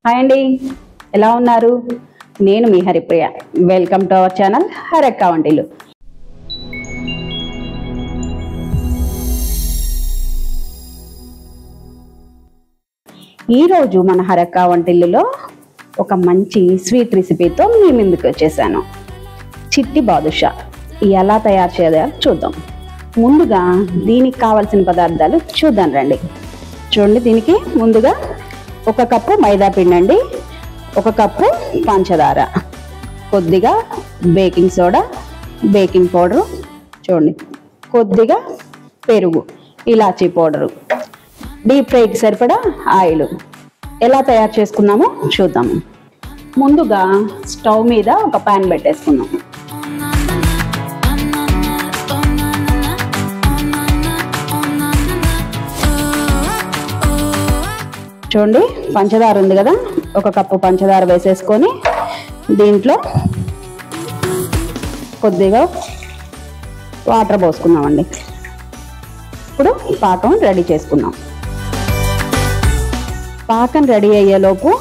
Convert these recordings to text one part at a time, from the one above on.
Hi అండి, ఎలా ఉన్నారు? నేను మీ Haripriya. Welcome to our channel Harakka Vantillu. ఈరోజు మన హరక్క వంటిల్లులో ఒక మంచి స్వీట్ రెసిపీతో మీ ముందుకు వచ్చేసాను. చిట్టి బాదుషా ఎలా తయారు చేయాలో చూద్దాం. ముందుగా దీనికి కావాల్సిన పదార్థాలు చూద్దాం రండి. చూడండి, దీనికి ముందుగా 1 కప్పు మైదా పిండి అండి, 1 కప్పు పంచదార, కొద్దిగా బేకింగ్ సోడా, బేకింగ్ పౌడరు, చూడండి కొద్దిగా పెరుగు, ఇలాచీ పౌడరు, డీప్ ఫ్రైకి సరిపడా ఆయిల్. ఎలా తయారు చేసుకున్నామో చూద్దాము. ముందుగా స్టవ్ మీద ఒక ప్యాన్ పెట్టేసుకుందాం. చూడండి, పంచదార ఉంది కదా, 1 కప్పు పంచదార వేసేసుకొని దీంట్లో కొద్దిగా వాటర్ పోసుకున్నామండి. ఇప్పుడు పాకం రెడీ చేసుకున్నాం. పాకం రెడీ అయ్యేలోపు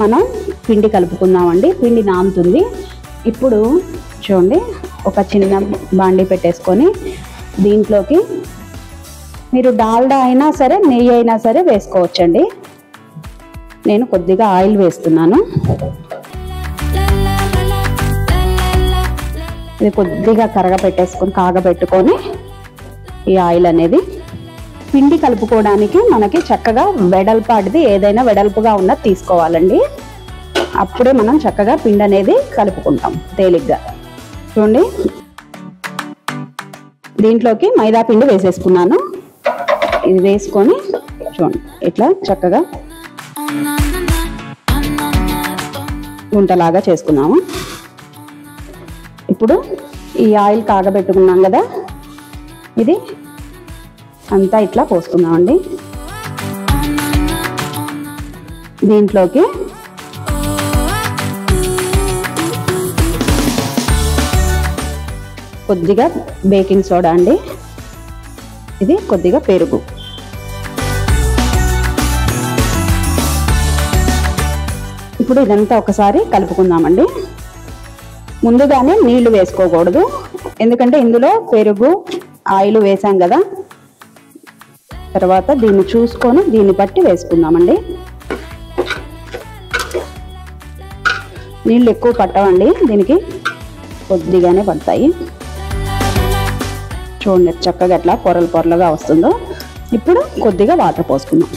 మనం పిండి కలుపుకుందామండి. పిండి నానుతుంది. ఇప్పుడు చూడండి, ఒక చిన్న బాండీ పెట్టేసుకొని దీంట్లోకి మీరు డాల్డా అయినా సరే, నెయ్యి అయినా సరే వేసుకోవచ్చండి. నేను కొద్దిగా ఆయిల్ వేస్తున్నాను. ఇది కొద్దిగా కాగబెట్టుకొని ఈ ఆయిల్ అనేది పిండి కలుపుకోవడానికి మనకి చక్కగా వెడల్పాటిది ఏదైనా వెడల్పుగా ఉన్నది తీసుకోవాలండి. అప్పుడే మనం చక్కగా పిండి అనేది కలుపుకుంటాం తేలిగ్గా. చూడండి, దీంట్లోకి మైదా పిండి వేసేసుకున్నాను. ఇది వేసుకొని చూడండి ఇట్లా చక్కగా గుంటలాగా చేసుకున్నాము. ఇప్పుడు ఈ ఆయిల్ కాగబెట్టుకున్నాం కదా, ఇది అంతా ఇట్లా పోసుకున్నామండి. దీంట్లోకి కొద్దిగా బేకింగ్ సోడా అండి, ఇది కొద్దిగా పెరుగు, ఇప్పుడు ఇదంతా ఒకసారి కలుపుకుందామండి. ముందుగానే నీళ్లు వేసుకోకూడదు, ఎందుకంటే ఇందులో పెరుగు ఆయిల్ వేసాం కదా. తర్వాత దీన్ని చూసుకొని దీన్ని బట్టి వేసుకుందామండి. నీళ్ళు ఎక్కువ పట్టవండి, దీనికి కొద్దిగానే పడతాయి. చూడండి చక్కగా ఎట్లా పొరలుగా వస్తుందో. ఇప్పుడు కొద్దిగా వాటర్ పోసుకుందాం.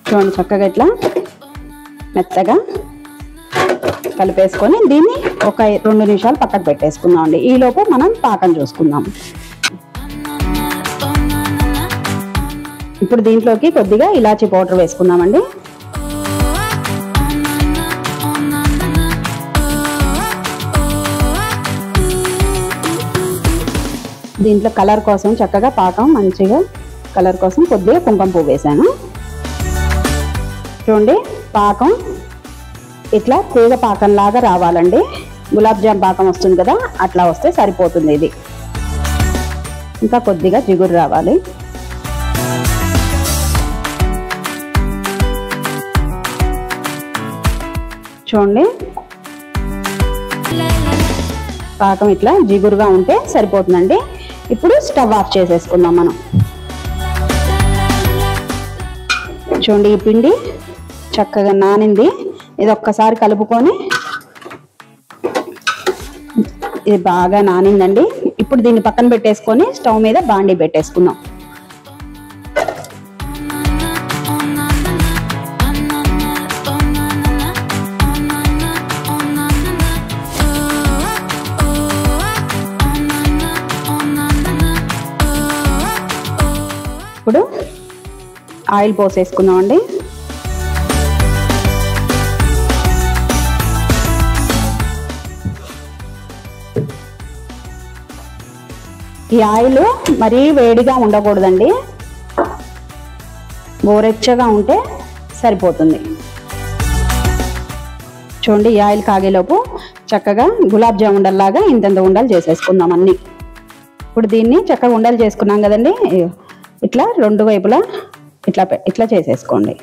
చూడండి చక్కగా ఇట్లా మెత్తగా కలిపేసుకొని దీన్ని ఒక 2 నిమిషాలు పక్కకు పెట్టేసుకుందాం అండి. ఈలోపు మనం పాకం చూసుకుందాం. ఇప్పుడు దీంట్లోకి కొద్దిగా ఇలాచీ పౌడర్ వేసుకుందామండి. దీంట్లో కలర్ కోసం చక్కగా పాకం మంచిగా కలర్ కోసం కొద్దిగా కుంకుమ పువ్వు వేసాను. చూడండి, పాకం ఇట్లా తీగ పాకం లాగా రావాలండి. గులాబ్ జామ్ పాకం వస్తుంది కదా, అట్లా వస్తే సరిపోతుంది. ఇది ఇంకా కొద్దిగా జిగురు రావాలి. చూడండి, పాకం ఇట్లా జిగురుగా ఉంటే సరిపోతుందండి. ఇప్పుడు స్టవ్ ఆఫ్ చేసేసుకుందాం మనం. చూడండి, ఈ పిండి చక్కగా నానింది. ఇది ఒక్కసారి కలుపుకొని, ఇది బాగా నానిందండి. ఇప్పుడు దీన్ని పక్కన పెట్టేసుకొని స్టవ్ మీద బాండీ పెట్టేసుకుందాం. ఇప్పుడు ఆయిల్ పోసేసుకుందామండి. ఈ ఆయిల్ మరీ వేడిగా ఉండకూడదండి, గోరెచ్చగా ఉంటే సరిపోతుంది. చూడండి, ఈ ఆయిల్ కాగేలోపు చక్కగా గులాబ్ జామ్ ఉండల్లాగా ఇంత ఉండలు చేసేసుకుందాం అన్ని. ఇప్పుడు దీన్ని చక్కగా ఉండలు చేసుకున్నాం కదండి, ఇట్లా రెండు వైపులా ఇట్లా చేసేసుకోండి.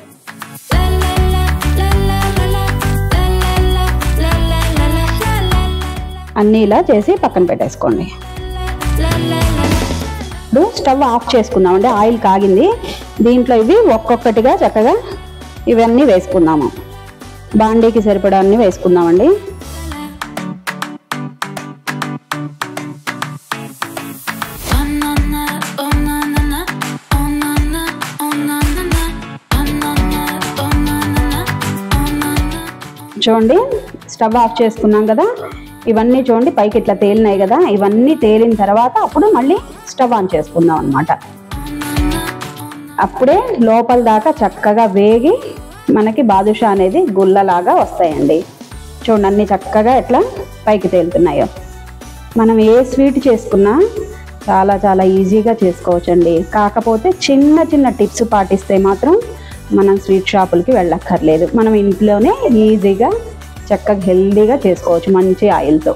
అన్నీ ఇలా చేసి పక్కన పెట్టేసుకోండి. ఇప్పుడు స్టవ్ ఆఫ్ చేసుకుందామండి. ఆయిల్ కాగింది. దీంట్లో ఇవి ఒక్కొక్కటిగా చక్కగా ఇవన్నీ వేసుకుందాము. బాండీకి సరిపడా అన్నీ వేసుకుందామండి. చూడండి స్టవ్ ఆఫ్ చేసుకున్నాం కదా, ఇవన్నీ చూడండి పైకి ఇట్లా తేలినాయి కదా. ఇవన్నీ తేలిన తర్వాత అప్పుడు మళ్ళీ స్టవ్ ఆన్ చేసుకుందాం అన్నమాట. అప్పుడే లోపల దాకా చక్కగా వేగి మనకి బాదుషా అనేది గుల్లలాగా వస్తాయండి. చూడండి అన్నీ చక్కగా ఎట్లా పైకి తేలుతున్నాయో. మనం ఏ స్వీట్ చేసుకున్నా చాలా చాలా ఈజీగా చేసుకోవచ్చండి. కాకపోతే చిన్న చిన్న టిప్స్ పాటిస్తే మాత్రం మనం స్వీట్ షాపులకి వెళ్ళక్కర్లేదు. మనం ఇంట్లోనే ఈజీగా చక్కగా హెల్దీగా చేసుకోవచ్చు మంచి ఆయిల్తో.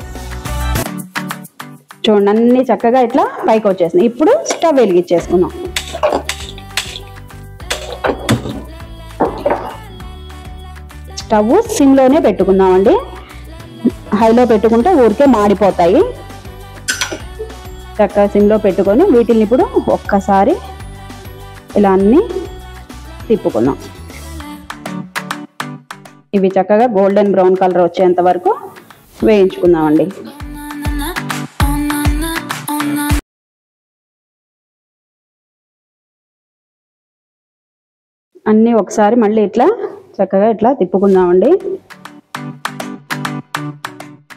చూడండి అన్నీ చక్కగా ఇట్లా పైకి వచ్చేసినాయి. ఇప్పుడు స్టవ్ వెలిగించేసుకుందాం. స్టవ్ సిమ్లోనే పెట్టుకుందామండి. హైలో పెట్టుకుంటే ఊరికే మాడిపోతాయి. చక్కగా సిమ్లో పెట్టుకొని వీటిని ఇప్పుడు ఒక్కసారి ఇలా అన్నీ తిప్పుకుందాం. ఇవి చక్కగా గోల్డెన్ బ్రౌన్ కలర్ వచ్చేంత వరకు వేయించుకుందామండి. అన్నీ ఒకసారి మళ్ళీ ఇట్లా చక్కగా ఇట్లా తిప్పుకుందామండి.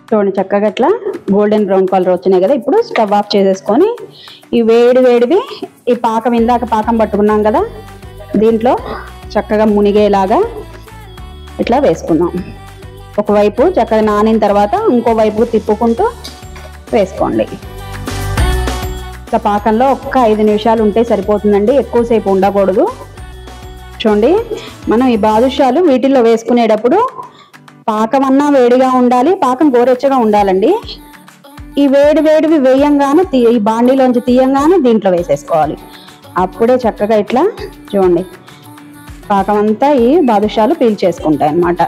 చూడండి చక్కగా ఇట్లా గోల్డెన్ బ్రౌన్ కలర్ వచ్చినాయి కదా. ఇప్పుడు స్టవ్ ఆఫ్ చేసేసుకొని ఈ వేడివి ఈ పాకం ఇందాక పాకం పట్టుకున్నాం కదా, దీంట్లో చక్కగా మునిగేలాగా ఇట్లా వేసుకుందాం. ఒకవైపు చక్కగా నానిన తర్వాత ఇంకోవైపు తిప్పుకుంటూ వేసుకోండి. ఇట్లా పాకంలో ఒక్క 5 నిమిషాలు ఉంటే సరిపోతుందండి, ఎక్కువసేపు ఉండకూడదు. చూడండి మనం ఈ బాదుషాలు వీటిల్లో వేసుకునేటప్పుడు పాకం అన్నా వేడిగా ఉండాలి, పాకం గోరెచ్చగా ఉండాలండి. ఈ వేడివి వేయంగానే ఈ బాండీలోంచి తీయంగానే దీంట్లో వేసేసుకోవాలి. అప్పుడే చక్కగా ఇట్లా చూడండి పాకం అంతా ఈ బాదుషాలు పీల్చేసుకుంటాయి అన్నమాట.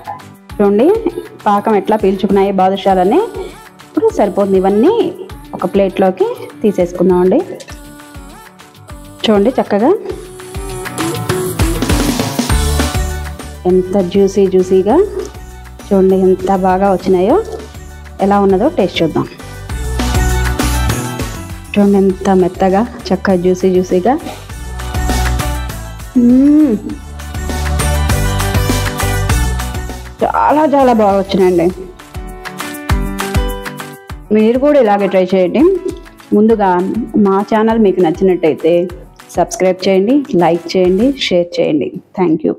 చూడండి పాకం ఎట్లా పీల్చుకున్నాయి బాదుషాలని. ఇప్పుడు సరిపోతుంది. ఇవన్నీ ఒక ప్లేట్లోకి తీసేసుకుందామండి. చూడండి చక్కగా ఎంత జ్యూసీగా చూడండి ఎంత బాగా వచ్చినాయో. ఎలా ఉన్నదో టేస్ట్ చూద్దాం. చూడండి ఎంత మెత్తగా చక్కగా జ్యూసీగా. చాలా బాగా వచ్చినాయండి. మీరు కూడా ఇలాగే ట్రై చేయండి. ముందుగా మా ఛానల్ మీకు నచ్చినట్టయితే సబ్స్క్రైబ్ చేయండి, లైక్ చేయండి, షేర్ చేయండి. Thank you.